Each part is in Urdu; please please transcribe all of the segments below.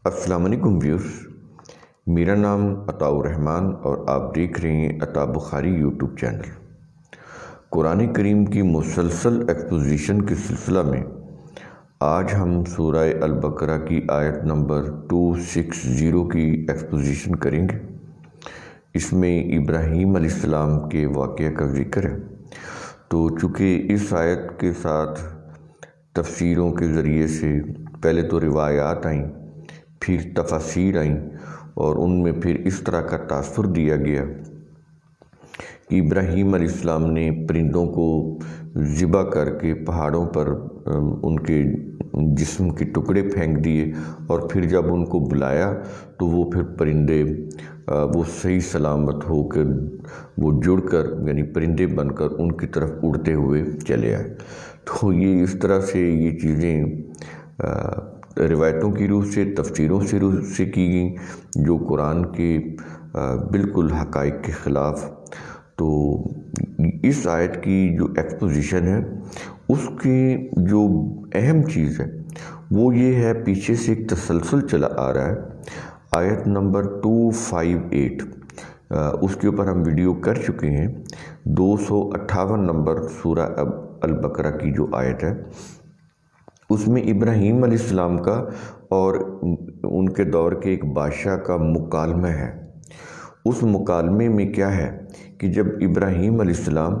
السلام علیکم ویورز، میرا نام عطاء الرحمن اور آپ دیکھ رہے ہیں عطاء بخاری یوٹیوب چینل۔ قرآن کریم کی مسلسل ایکسپوزیشن کے سلسلہ میں آج ہم سورہ البقرہ کی آیت نمبر 260 کی ایکسپوزیشن کریں گے۔ اس میں ابراہیم علیہ السلام کے واقعہ کا ذکر ہے، تو چونکہ اس آیت کے ساتھ تفسیروں کے ذریعے سے پہلے تو روایات آئیں، پھر تفاسیر آئیں، اور ان میں پھر اس طرح کا تاثر دیا گیا کہ ابراہیم علیہ السلام نے پرندوں کو ذبح کر کے پہاڑوں پر ان کے جسم کے ٹکڑے پھینک دیے، اور پھر جب ان کو بلایا تو وہ پھر پرندے وہ صحیح سلامت ہو کر وہ جڑ کر یعنی پرندے بن کر ان کی طرف اڑتے ہوئے چلے آئے۔ تو یہ اس طرح سے یہ چیزیں روایتوں کی روح سے، تفسیروں سے روح سے کی گئیں جو قرآن کے بالکل حقائق کے خلاف۔ تو اس آیت کی جو ایکسپوزیشن ہے اس کی جو اہم چیز ہے وہ یہ ہے، پیچھے سے ایک تسلسل چلا آ رہا ہے۔ آیت نمبر 258 اس کے اوپر ہم ویڈیو کر چکے ہیں۔ 258 نمبر سورہ البقرہ کی جو آیت ہے اس میں ابراہیم علیہ السلام کا اور ان کے دور کے ایک بادشاہ کا مکالمہ ہے۔ اس مکالمے میں کیا ہے کہ جب ابراہیم علیہ السلام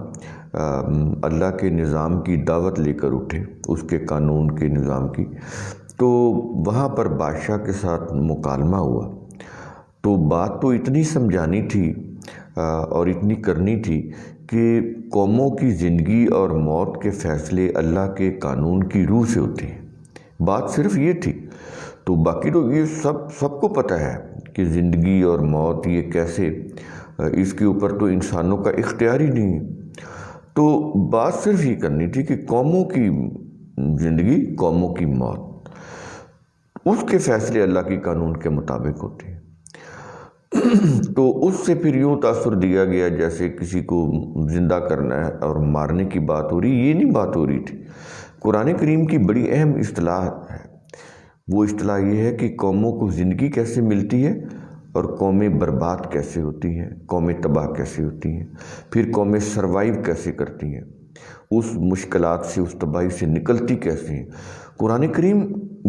اللہ کے نظام کی دعوت لے کر اٹھے، اس کے قانون کے نظام کی، تو وہاں پر بادشاہ کے ساتھ مکالمہ ہوا۔ تو بات تو اتنی سمجھانی تھی اور اتنی کرنی تھی کہ قوموں کی زندگی اور موت کے فیصلے اللہ کے قانون کی روح سے ہوتے ہیں۔ بات صرف یہ تھی، تو باقی تو یہ سب کو پتہ ہے کہ زندگی اور موت یہ کیسے، اس کے اوپر تو انسانوں کا اختیار ہی نہیں ہے۔ تو بات صرف یہ کرنی تھی کہ قوموں کی زندگی، قوموں کی موت، اس کے فیصلے اللہ کے قانون کے مطابق ہوتے ہیں۔ تو اس سے پھر یوں تاثر دیا گیا جیسے کسی کو زندہ کرنا ہے اور مارنے کی بات ہو رہی، یہ نہیں بات ہو رہی تھی۔ قرآن کریم کی بڑی اہم اصطلاح ہے، وہ اصطلاح یہ ہے کہ قوموں کو زندگی کیسے ملتی ہے اور قومیں برباد کیسے ہوتی ہیں، قومیں تباہ کیسے ہوتی ہیں، پھر قومیں سروائیو کیسے کرتی ہیں، اس مشکلات سے، اس تباہی سے نکلتی کیسے ہیں۔ قرآن کریم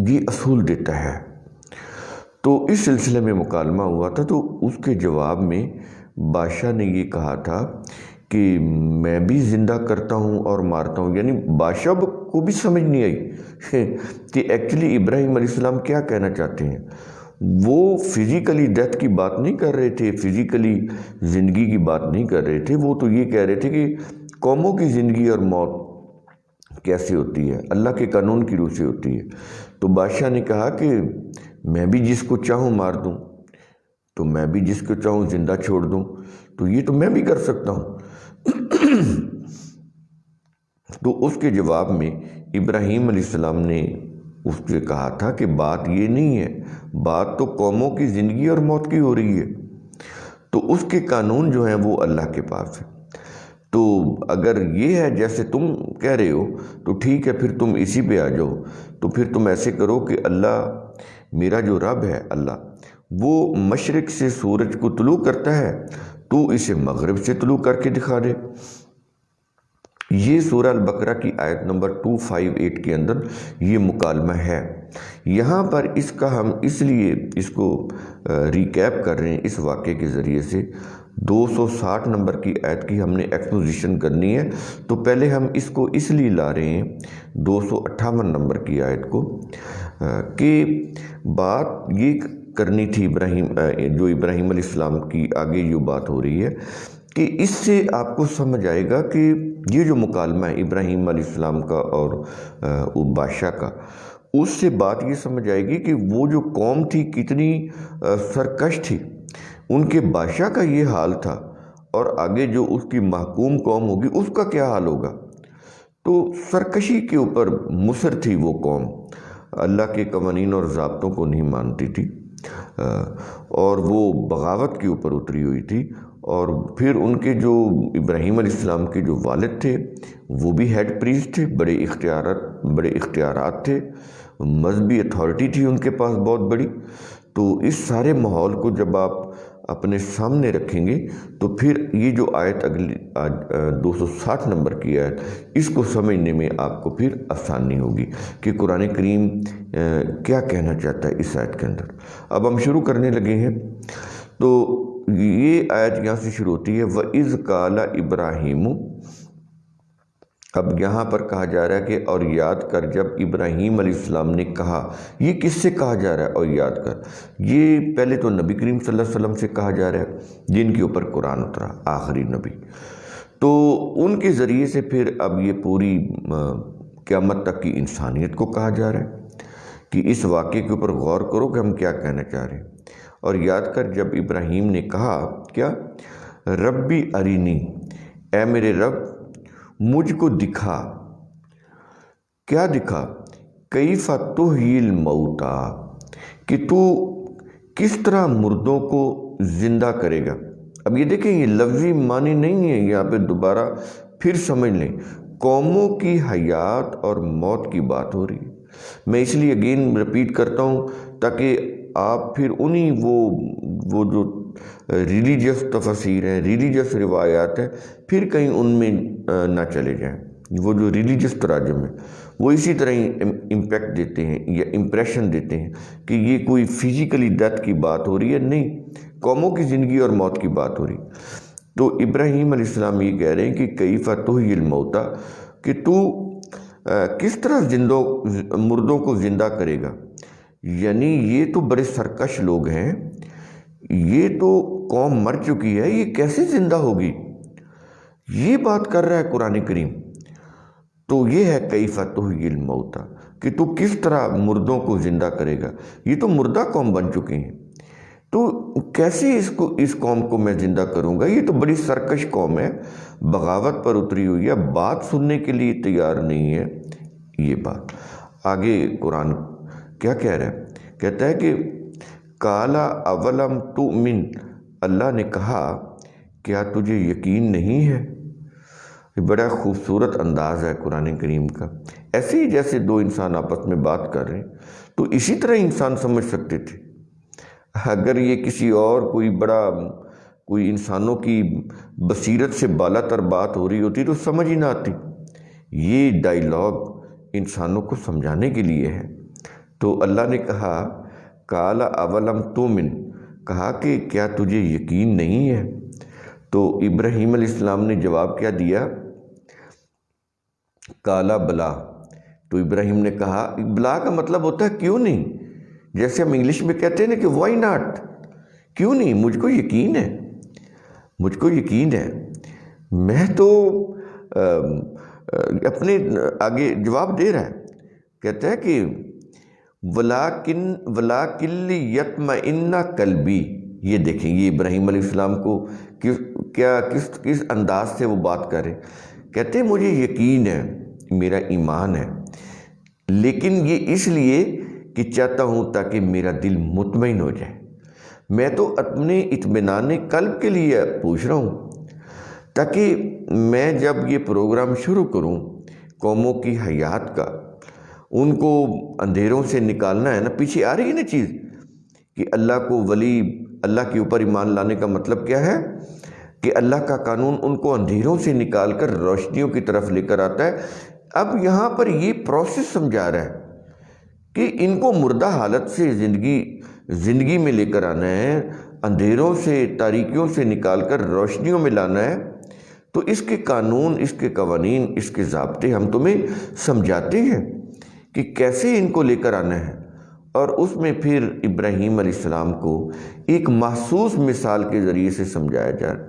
یہ اصول دیتا ہے۔ تو اس سلسلے میں مکالمہ ہوا تھا، تو اس کے جواب میں بادشاہ نے یہ کہا تھا کہ میں بھی زندہ کرتا ہوں اور مارتا ہوں۔ یعنی بادشاہ کو بھی سمجھ نہیں آئی کہ ایکچولی ابراہیم علیہ السلام کیا کہنا چاہتے ہیں۔ وہ فزیکلی ڈیتھ کی بات نہیں کر رہے تھے، فزیکلی زندگی کی بات نہیں کر رہے تھے، وہ تو یہ کہہ رہے تھے کہ قوموں کی زندگی اور موت کیسے ہوتی ہے، اللہ کے قانون کی روح سے ہوتی ہے۔ تو بادشاہ نے کہا کہ میں بھی جس کو چاہوں مار دوں، تو میں بھی جس کو چاہوں زندہ چھوڑ دوں، تو یہ تو میں بھی کر سکتا ہوں۔ تو اس کے جواب میں ابراہیم علیہ السلام نے اس سے کہا تھا کہ بات یہ نہیں ہے، بات تو قوموں کی زندگی اور موت کی ہو رہی ہے، تو اس کے قانون جو ہیں وہ اللہ کے پاس ہے۔ تو اگر یہ ہے جیسے تم کہہ رہے ہو تو ٹھیک ہے، پھر تم اسی پہ آ جاؤ۔ تو پھر تم ایسے کرو کہ اللہ، میرا جو رب ہے اللہ، وہ مشرق سے سورج کو طلوع کرتا ہے، تو اسے مغرب سے طلوع کر کے دکھا دے۔ یہ سورہ البقرہ کی آیت نمبر 258 کے اندر یہ مکالمہ ہے۔ یہاں پر اس کا ہم اس لیے اس کو ریکیپ کر رہے ہیں اس واقعے کے ذریعے سے۔ 260 نمبر کی آیت کی ہم نے ایکسپوزیشن کرنی ہے، تو پہلے ہم اس کو اس لیے لا رہے ہیں 258 نمبر کی آیت کو، کہ بات یہ کرنی تھی جو ابراہیم علیہ السلام کی آگے جو بات ہو رہی ہے، کہ اس سے آپ کو سمجھ آئے گا کہ یہ جو مکالمہ ہے ابراہیم علیہ السلام کا اور بادشاہ کا، اس سے بات یہ سمجھ آئے گی کہ وہ جو قوم تھی کتنی سرکش تھی، ان کے بادشاہ کا یہ حال تھا، اور آگے جو اس کی محکوم قوم ہوگی اس کا کیا حال ہوگا۔ تو سرکشی کے اوپر مصر تھی وہ قوم، اللہ کے قوانین اور ضابطوں کو نہیں مانتی تھی، اور وہ بغاوت کے اوپر اتری ہوئی تھی۔ اور پھر ان کے جو ابراہیم علیہ السلام کے جو والد تھے وہ بھی ہیڈ پریسٹ تھے، بڑے اختیارات تھے، مذہبی اتھارٹی تھی ان کے پاس بہت بڑی. تو اس سارے ماحول کو جب آپ اپنے سامنے رکھیں گے تو پھر یہ جو آیت اگلی 260 نمبر کی آیت، اس کو سمجھنے میں آپ کو پھر آسانی ہوگی کہ قرآن کریم کیا کہنا چاہتا ہے اس آیت کے اندر. اب ہم شروع کرنے لگے ہیں. تو یہ آیت یہاں سے شروع ہوتی ہے وَإِذْ قَالَ إِبْرَاهِيمُ. اب یہاں پر کہا جا رہا ہے کہ اور یاد کر جب ابراہیم علیہ السلام نے کہا. یہ کس سے کہا جا رہا ہے اور یاد کر؟ یہ پہلے تو نبی کریم صلی اللہ علیہ وسلم سے کہا جا رہا ہے جن کے اوپر قرآن اترا، آخری نبی. تو ان کے ذریعے سے پھر اب یہ پوری قیامت تک کی انسانیت کو کہا جا رہا ہے کہ اس واقعے کے اوپر غور کرو کہ ہم کیا کہنا چاہ رہے ہیں. اور یاد کر جب ابراہیم نے کہا کیا؟ ربی ارینی، اے میرے رب مجھ کو دکھا. کیا دکھا؟ کیف تحیی الموتا، کہ تو کس طرح مردوں کو زندہ کرے گا. اب یہ دیکھیں یہ لفظی معنی نہیں ہے، یہاں پہ دوبارہ پھر سمجھ لیں. قوموں کی حیات اور موت کی بات ہو رہی ہے. میں اس لیے اگین رپیٹ کرتا ہوں تاکہ آپ پھر انہی وہ جو ریلیجس تفسیر ہیں، ریلیجس روایات ہیں، پھر کہیں ان میں نہ چلے جائیں. وہ جو ریلیجس تراجم ہیں وہ اسی طرح ہی امپیکٹ دیتے ہیں یا امپریشن دیتے ہیں کہ یہ کوئی فزیکلی ڈیتھ کی بات ہو رہی ہے. نہیں، قوموں کی زندگی اور موت کی بات ہو رہی. تو ابراہیم علیہ السلام یہ کہہ رہے ہیں کہ کیف تحیی الموتا، کہ تو کس طرح مردوں کو زندہ کرے گا. یعنی یہ تو بڑے سرکش لوگ ہیں، یہ تو قوم مر چکی ہے، یہ کیسے زندہ ہوگی؟ یہ بات کر رہا ہے قرآن کریم. تو یہ ہے کیف تحیی الموتا، کہ تو کس طرح مردوں کو زندہ کرے گا. یہ تو مردہ قوم بن چکے ہیں، تو کیسے اس قوم کو میں زندہ کروں گا؟ یہ تو بڑی سرکش قوم ہے، بغاوت پر اتری ہوئی ہے، بات سننے کے لیے تیار نہیں ہے. یہ بات آگے قرآن کیا کہہ رہا ہے؟ کہتا ہے کہ کالا اولم تؤمن، اللہ نے کہا کیا تجھے یقین نہیں ہے. یہ بڑا خوبصورت انداز ہے قرآن کریم کا. ایسے ہی جیسے دو انسان آپس میں بات کر رہے ہیں تو اسی طرح انسان سمجھ سکتے تھے. اگر یہ کسی اور کوئی انسانوں کی بصیرت سے بالا تر بات ہو رہی ہوتی تو سمجھ ہی نہ آتی. یہ ڈائیلاگ انسانوں کو سمجھانے کے لیے ہے. تو اللہ نے کہا کالا اولم تؤمن، کہا کہ کیا تجھے یقین نہیں ہے. تو ابراہیم علیہ السلام نے جواب کیا دیا؟ کالا بلا. تو ابراہیم نے کہا، بلا کا مطلب ہوتا ہے کیوں نہیں. جیسے ہم انگلش میں کہتے ہیں نا کہ وائی ناٹ، کیوں نہیں، مجھ کو یقین ہے، مجھ کو یقین ہے. میں تو اپنے آگے جواب دے رہا ہے. کہتا ہے کہ وَلَٰكِن لِيَطْمَئِنَّ قَلْبِي. یہ دیکھیں یہ ابراہیم علیہ السلام کو کس انداز سے وہ بات کر رہے ہیں. کہتے ہیں مجھے یقین ہے، میرا ایمان ہے، لیکن یہ اس لیے کہ چاہتا ہوں تاکہ میرا دل مطمئن ہو جائے. میں تو اپنے اطمینان قلب کے لیے پوچھ رہا ہوں تاکہ میں جب یہ پروگرام شروع کروں قوموں کی حیات کا، ان کو اندھیروں سے نکالنا ہے نا. پیچھے آ رہی ہے نا چیز کہ اللہ کو ولی، اللہ کے اوپر ایمان لانے کا مطلب کیا ہے کہ اللہ کا قانون ان کو اندھیروں سے نکال کر روشنیوں کی طرف لے کر آتا ہے. اب یہاں پر یہ پروسیس سمجھا رہا ہے کہ ان کو مردہ حالت سے زندگی میں لے کر آنا ہے، اندھیروں سے، تاریکیوں سے نکال کر روشنیوں میں لانا ہے. تو اس کے قانون، اس کے قوانین، اس کے ضابطے ہم تمہیں سمجھاتے ہیں کہ کیسے ان کو لے کر آنا ہے. اور اس میں پھر ابراہیم علیہ السلام کو ایک محسوس مثال کے ذریعے سے سمجھایا جا رہا ہے.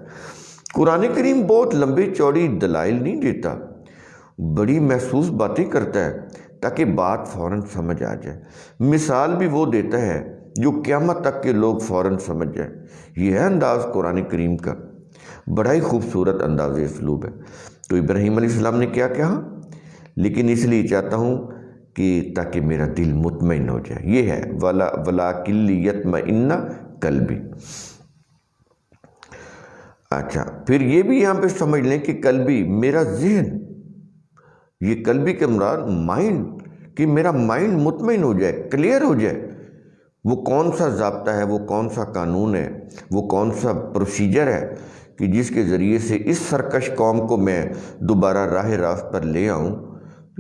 قرآن کریم بہت لمبے چوڑی دلائل نہیں دیتا، بڑی محسوس باتیں کرتا ہے تاکہ بات فوراً سمجھ آ جائے. مثال بھی وہ دیتا ہے جو قیامت تک کے لوگ فوراً سمجھ جائیں. یہ ہے انداز قرآن کریم کا، بڑا ہی خوبصورت انداز اسلوب ہے. تو ابراہیم علیہ السلام نے کیا کہا؟ لیکن اس لیے چاہتا ہوں کہ تاکہ میرا دل مطمئن ہو جائے. یہ ہے وَلَٰكِن لِيَطْمَئِنَّ قَلْبِي. اچھا، پھر یہ بھی یہاں پہ سمجھ لیں کہ قلبی میرا ذہن، یہ قلبی کے مراد مائنڈ، کہ میرا مائنڈ مطمئن ہو جائے، کلیئر ہو جائے، وہ کون سا ضابطہ ہے، وہ کون سا قانون ہے، وہ کون سا پروسیجر ہے کہ جس کے ذریعے سے اس سرکش قوم کو میں دوبارہ راہ راست پر لے آؤں.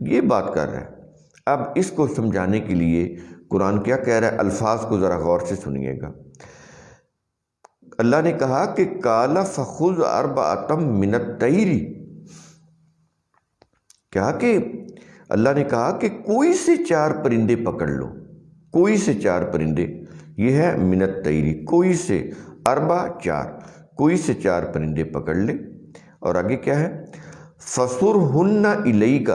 یہ بات کر رہا ہے. اب اس کو سمجھانے کے لیے قرآن کیا کہہ رہا ہے، الفاظ کو ذرا غور سے سنیے گا. اللہ نے کہا کہ قال فخذ اربعۃ من الطیر، کیا کہ اللہ نے کہا کہ کوئی سے 4 پرندے پکڑ لو، کوئی سے 4 پرندے، یہ ہے من الطیر، کوئی سے، اربع 4، کوئی سے 4 پرندے پکڑ لے. اور آگے کیا ہے، فصرہن الیک،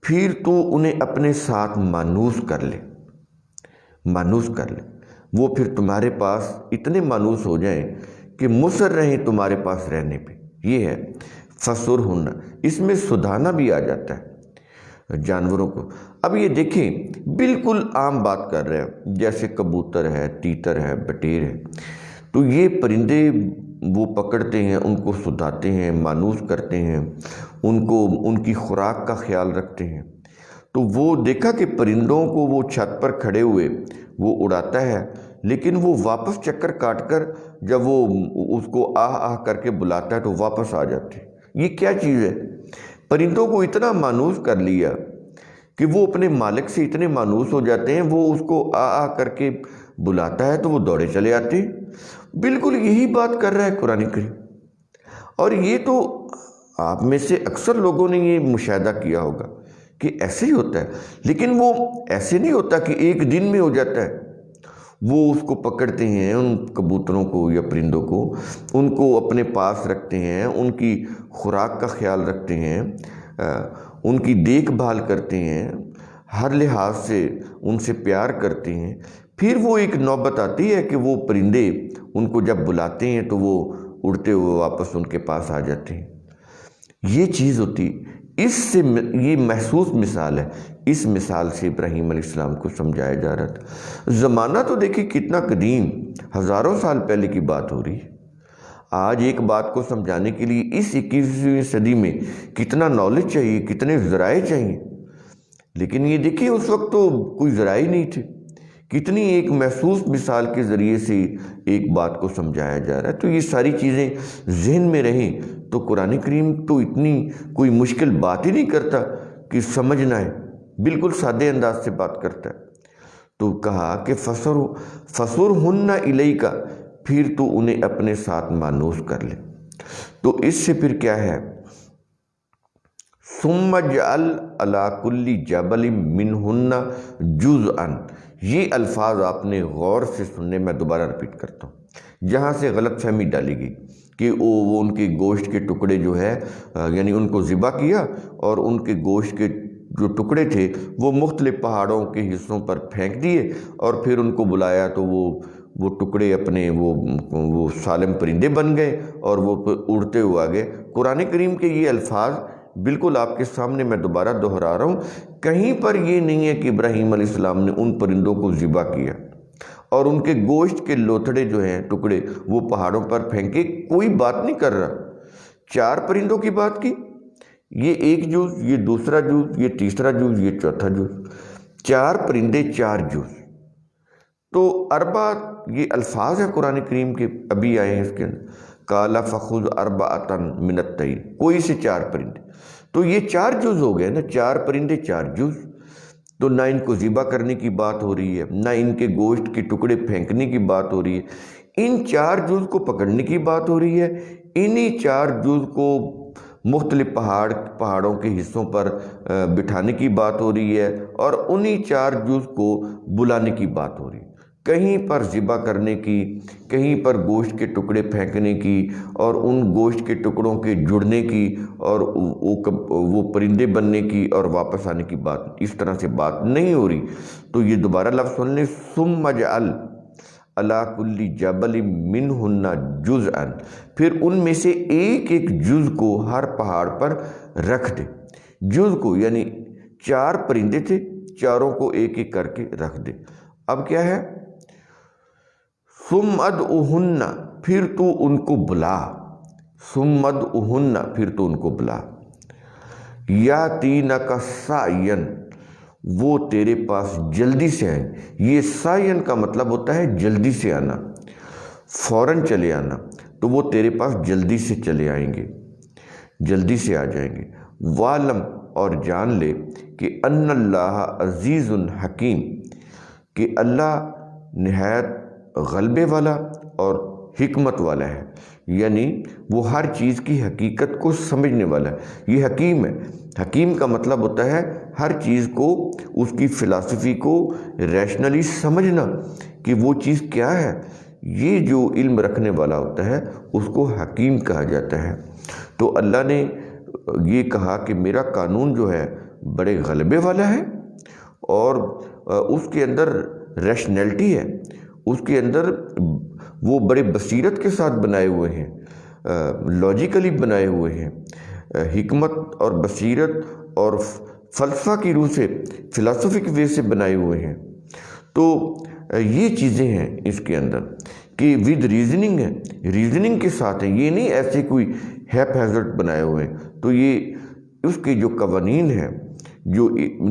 پھر تو انہیں اپنے ساتھ مانوس کر لے، مانوس کر لے، وہ پھر تمہارے پاس اتنے مانوس ہو جائیں کہ مصر رہیں تمہارے پاس رہنے پہ. یہ ہے فصرہن. اس میں سدھانا بھی آ جاتا ہے جانوروں کو. اب یہ دیکھیں بالکل عام بات کر رہے ہیں، جیسے کبوتر ہے، تیتر ہے، بٹیر ہے، تو یہ پرندے وہ پکڑتے ہیں، ان کو سدھاتے ہیں، مانوس کرتے ہیں، ان کی خوراک کا خیال رکھتے ہیں. تو وہ دیکھا کہ پرندوں کو وہ چھت پر کھڑے ہوئے وہ اڑاتا ہے، لیکن وہ واپس چکر کاٹ کر جب وہ اس کو آہ آہ کر کے بلاتا ہے تو واپس آ جاتے ہیں. یہ کیا چیز ہے؟ پرندوں کو اتنا مانوس کر لیا کہ وہ اپنے مالک سے اتنے مانوس ہو جاتے ہیں، وہ اس کو آ آ کر کے بلاتا ہے تو وہ دوڑے چلے آتے ہیں. بالکل یہی بات کر رہا ہے قرآن کریم. اور یہ تو آپ میں سے اکثر لوگوں نے یہ مشاہدہ کیا ہوگا کہ ایسے ہی ہوتا ہے، لیکن وہ ایسے نہیں ہوتا کہ ایک دن میں ہو جاتا ہے. وہ اس کو پکڑتے ہیں، ان کبوتروں کو یا پرندوں کو، ان کو اپنے پاس رکھتے ہیں، ان کی خوراک کا خیال رکھتے ہیں، ان کی دیکھ بھال کرتے ہیں، ہر لحاظ سے ان سے پیار کرتے ہیں. پھر وہ ایک نوبت آتی ہے کہ وہ پرندے ان کو جب بلاتے ہیں تو وہ اڑتے ہوئے واپس ان کے پاس آ جاتے ہیں. یہ چیز ہوتی، اس سے یہ محسوس مثال ہے. اس مثال سے ابراہیم علیہ السلام کو سمجھایا جا رہا تھا. زمانہ تو دیکھیں کتنا قدیم، ہزاروں سال پہلے کی بات ہو رہی ہے. آج ایک بات کو سمجھانے کے لیے اس 21ویں صدی میں کتنا نالج چاہیے، کتنے ذرائع چاہیے. لیکن یہ دیکھیں اس وقت تو کوئی ذرائع نہیں تھے. کتنی ایک محسوس مثال کے ذریعے سے ایک بات کو سمجھایا جا رہا ہے. تو یہ ساری چیزیں ذہن میں رہیں تو قرآن کریم تو اتنی کوئی مشکل بات ہی نہیں کرتا کہ سمجھنا ہے، بالکل سادے انداز سے بات کرتا ہے. تو کہا کہ فصرہن الیک، پھر تو انہیں اپنے ساتھ مانوس کر لے. تو اس سے پھر کیا ہے، ثم اجعل علی کل جبل منہن جزءا. یہ الفاظ آپ نے غور سے سننے، میں دوبارہ رپیٹ کرتا ہوں. جہاں سے غلط فہمی ڈالی گئی کہ وہ ان کے گوشت کے ٹکڑے جو ہے، یعنی ان کو ذبح کیا اور ان کے گوشت کے جو ٹکڑے تھے وہ مختلف پہاڑوں کے حصوں پر پھینک دیے اور پھر ان کو بلایا تو وہ ٹکڑے اپنے وہ سالم پرندے بن گئے اور وہ اڑتے ہوئے آ گئے. قرآن کریم کے یہ الفاظ بالکل آپ کے سامنے میں دوبارہ دہرا رہا ہوں. کہیں پر یہ نہیں ہے کہ ابراہیم علیہ السلام نے ان پرندوں کو ذبح کیا اور ان کے گوشت کے لوتھڑے جو ہیں ٹکڑے وہ پہاڑوں پر پھینکے. کوئی بات نہیں کر رہا. 4 پرندوں کی بات کی، یہ ایک جز، یہ دوسرا جز، یہ تیسرا جز، یہ چوتھا جز. 4 پرندے 4 جز. تو اربع یہ الفاظ ہیں قرآن کریم کے، ابھی آئے ہیں اس کے اندر. قال فخذ اربعۃ من الطیر، کوئی سے 4 پرندے. تو یہ 4 جز ہو گئے نا، 4 پرندے 4 جز. تو نہ ان کو ذبح کرنے کی بات ہو رہی ہے، نہ ان کے گوشت کے ٹکڑے پھینکنے کی بات ہو رہی ہے. ان 4 جز کو پکڑنے کی بات ہو رہی ہے. انہی 4 جز کو مختلف پہاڑوں کے حصوں پر بٹھانے کی بات ہو رہی ہے اور انہی 4 جز کو بلانے کی بات ہو رہی ہے. کہیں پر ذبح کرنے کی، کہیں پر گوشت کے ٹکڑے پھینکنے کی اور ان گوشت کے ٹکڑوں کے جڑنے کی اور وہ پرندے بننے کی اور واپس آنے کی بات، اس طرح سے بات نہیں ہو رہی. تو یہ دوبارہ لفظ سن لیں، ثم اجعل علی کل جبل منہن جزءا، پھر ان میں سے ایک ایک جز کو ہر پہاڑ پر رکھ دے. جز کو یعنی 4 پرندے تھے، چاروں کو ایک ایک کر کے رکھ دے. اب کیا ہے، ثم ادعوہن، پھر تو ان کو بلا. ثم ادعوہن، پھر تو ان کو بلا. یاتینک سعیا، وہ تیرے پاس جلدی سے آئیں۔ یہ سائین کا مطلب ہوتا ہے جلدی سے آنا، فوراً چلے آنا، تو وہ تیرے پاس جلدی سے چلے آئیں گے، جلدی سے آ جائیں گے۔ وعلم، اور جان لے کہ ان اللہ عزیز حکیم، کہ اللہ نہایت غلبے والا اور حکمت والا ہے، یعنی وہ ہر چیز کی حقیقت کو سمجھنے والا ہے۔ یہ حکیم ہے۔ حکیم کا مطلب ہوتا ہے ہر چیز کو، اس کی فلسفی کو ریشنلی سمجھنا کہ وہ چیز کیا ہے۔ یہ جو علم رکھنے والا ہوتا ہے اس کو حکیم کہا جاتا ہے۔ تو اللہ نے یہ کہا کہ میرا قانون جو ہے بڑے غلبے والا ہے، اور اس کے اندر ریشنلٹی ہے، اس کے اندر وہ بڑے بصیرت کے ساتھ بنائے ہوئے ہیں، لاجیکلی بنائے ہوئے ہیں، حکمت اور بصیرت اور فلسفہ کی روح سے، فلسفک وے سے بنائے ہوئے ہیں۔ تو یہ چیزیں ہیں اس کے اندر کہ ود ریزننگ ہے، ریزننگ کے ساتھ ہے، یہ نہیں ایسے کوئی ہیپ ہیزرڈ بنائے ہوئے ہیں۔ تو یہ اس کے جو قوانین ہیں،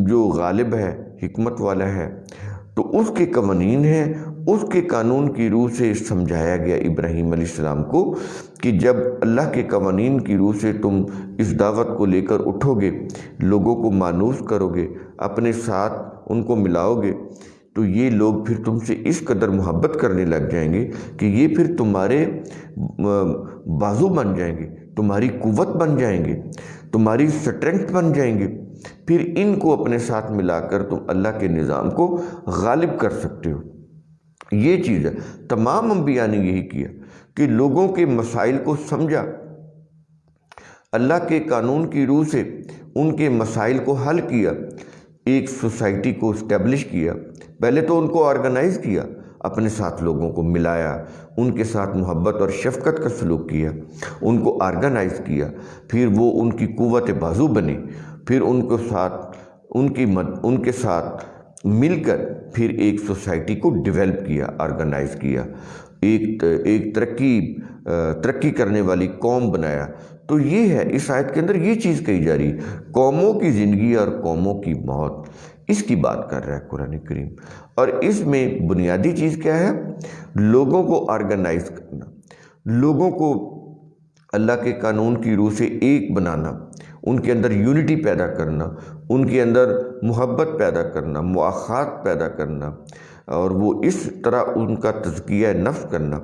جو غالب ہے، حکمت والا ہے، تو اس کے قوانین ہیں، اس کے قانون کی روح سے سمجھایا گیا ابراہیم علیہ السلام کو کہ جب اللہ کے قوانین کی روح سے تم اس دعوت کو لے کر اٹھو گے، لوگوں کو مانوس کرو گے، اپنے ساتھ ان کو ملاؤ گے، تو یہ لوگ پھر تم سے اس قدر محبت کرنے لگ جائیں گے کہ یہ پھر تمہارے بازو بن جائیں گے، تمہاری قوت بن جائیں گے، تمہاری اسٹرینتھ بن جائیں گے۔ پھر ان کو اپنے ساتھ ملا کر تم اللہ کے نظام کو غالب کر سکتے ہو۔ یہ چیز ہے۔ تمام انبیاء نے یہی کیا کہ لوگوں کے مسائل کو سمجھا، اللہ کے قانون کی روح سے ان کے مسائل کو حل کیا، ایک سوسائٹی کو اسٹیبلش کیا۔ پہلے تو ان کو آرگنائز کیا، اپنے ساتھ لوگوں کو ملایا، ان کے ساتھ محبت اور شفقت کا سلوک کیا، ان کو آرگنائز کیا، پھر وہ ان کی قوت بازو بنے، پھر ان کے ساتھ مل کر پھر ایک سوسائٹی کو ڈیولپ کیا، آرگنائز کیا، ایک ترقی کرنے والی قوم بنایا۔ تو یہ ہے، اس آیت کے اندر یہ چیز کہی جا رہی ہے، قوموں کی زندگی اور قوموں کی موت، اس کی بات کر رہا ہے قرآن کریم۔ اور اس میں بنیادی چیز کیا ہے؟ لوگوں کو آرگنائز کرنا، لوگوں کو اللہ کے قانون کی روح سے ایک بنانا، ان کے اندر یونٹی پیدا کرنا، ان کے اندر محبت پیدا کرنا، مواخات پیدا کرنا، اور وہ اس طرح ان کا تزکیہ نفس کرنا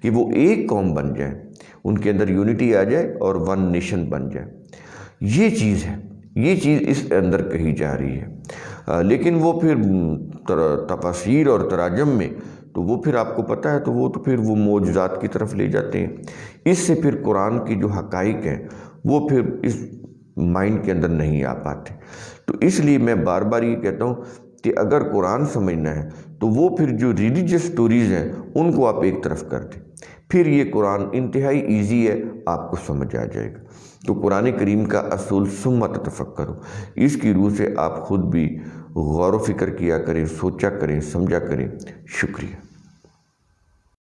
کہ وہ ایک قوم بن جائیں، ان کے اندر یونٹی آ جائے اور ون نیشن بن جائے۔ یہ چیز ہے، یہ چیز اس اندر کہی جا رہی ہے۔ لیکن وہ پھر تفاسیر اور تراجم میں تو وہ پھر آپ کو پتہ ہے، تو وہ پھر وہ معجزات کی طرف لے جاتے ہیں۔ اس سے پھر قرآن کی جو حقائق ہیں وہ پھر اس مائنڈ کے اندر نہیں آ پاتے۔ تو اس لیے میں بار بار یہ کہتا ہوں کہ اگر قرآن سمجھنا ہے تو وہ پھر جو ریلیجس سٹوریز ہیں ان کو آپ ایک طرف کر دیں، پھر یہ قرآن انتہائی ایزی ہے، آپ کو سمجھ آ جائے گا۔ تو قرآن کریم کا اصول ثم تفکروا، اس کی روح سے آپ خود بھی غور و فکر کیا کریں، سوچا کریں، سمجھا کریں۔ شکریہ۔